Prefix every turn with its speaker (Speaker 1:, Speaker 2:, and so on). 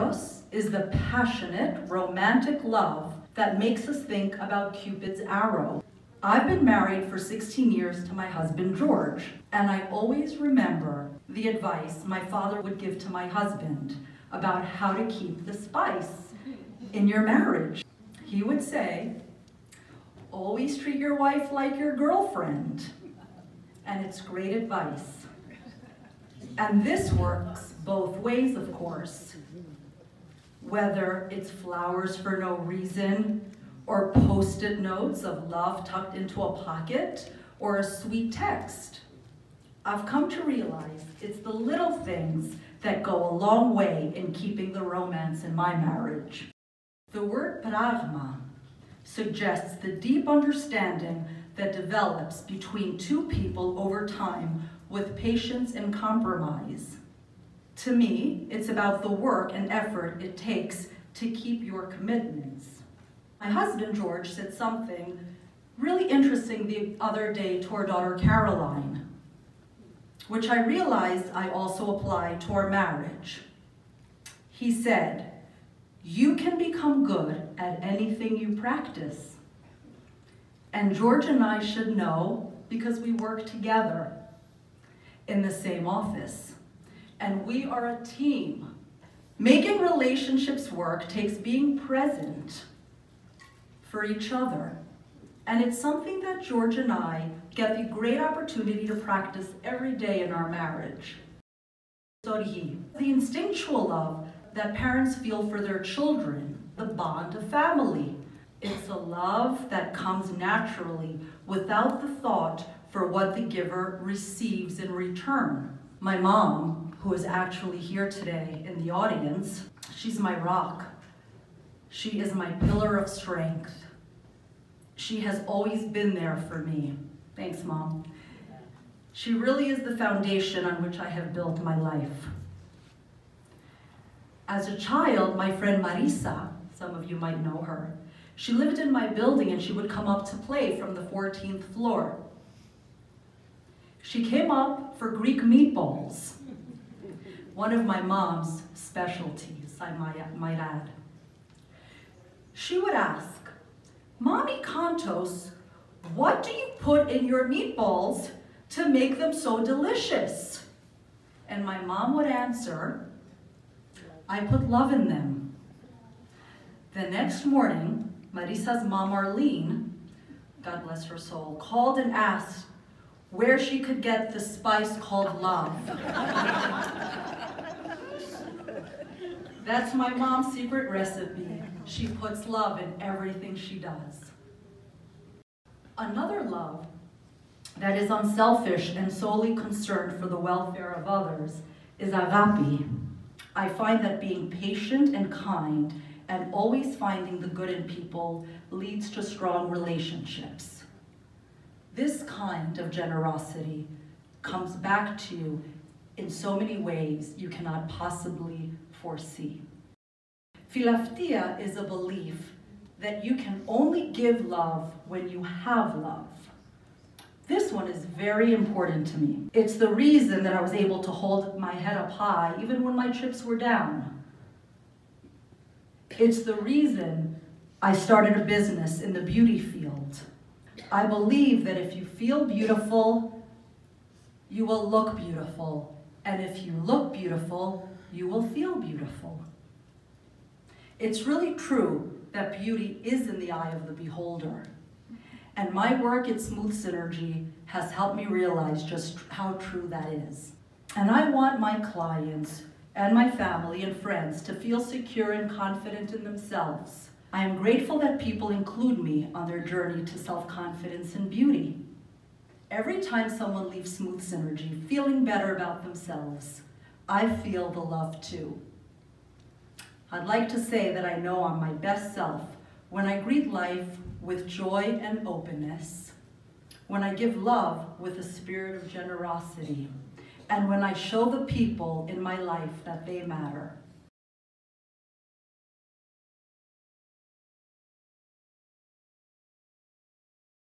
Speaker 1: Eros is the passionate, romantic love that makes us think about Cupid's arrow. I've been married for 16 years to my husband, George, and I always remember the advice my father would give to my husband about how to keep the spice in your marriage. He would say, always treat your wife like your girlfriend. And it's great advice. And this works both ways, of course. Whether it's flowers for no reason, or post-it notes of love tucked into a pocket, or a sweet text. I've come to realize it's the little things that go a long way in keeping the romance in my marriage. The word pragma suggests the deep understanding that develops between two people over time with patience and compromise. To me, it's about the work and effort it takes to keep your commitments. My husband, George, said something really interesting the other day to our daughter, Caroline, which I realized I also apply to our marriage. He said, you can become good at anything you practice. And George and I should know because we work together in the same office. And we are a team. Making relationships work takes being present for each other. And it's something that George and I get the great opportunity to practice every day in our marriage. The instinctual love that parents feel for their children, the bond of family. It's a love that comes naturally without the thought for what the giver receives in return. My mom, who is actually here today in the audience, she's my rock. She is my pillar of strength. She has always been there for me. Thanks, Mom. She really is the foundation on which I have built my life. As a child, my friend Marisa, some of you might know her, she lived in my building and she would come up to play from the 14th floor. She came up for Greek meatballs, one of my mom's specialties, I might add. She would ask, Mommy Contos, what do you put in your meatballs to make them so delicious? And my mom would answer, I put love in them. The next morning, Marisa's mom, Arlene, God bless her soul, called and asked where she could get the spice called love. That's my mom's secret recipe. She puts love in everything she does. Another love that is unselfish and solely concerned for the welfare of others is agape. I find that being patient and kind and always finding the good in people leads to strong relationships. This kind of generosity comes back to you in so many ways you cannot possibly foresee. Philautia is a belief that you can only give love when you have love. This one is very important to me. It's the reason that I was able to hold my head up high even when my chips were down. It's the reason I started a business in the beauty field. I believe that if you feel beautiful, you will look beautiful. And if you look beautiful, you will feel beautiful. It's really true that beauty is in the eye of the beholder. And my work at Smooth Synergy has helped me realize just how true that is. And I want my clients and my family and friends to feel secure and confident in themselves. I am grateful that people include me on their journey to self-confidence and beauty. Every time someone leaves Smooth Synergy feeling better about themselves, I feel the love too. I'd like to say that I know I'm my best self when I greet life with joy and openness, when I give love with a spirit of generosity, and when I show the people in my life that they matter.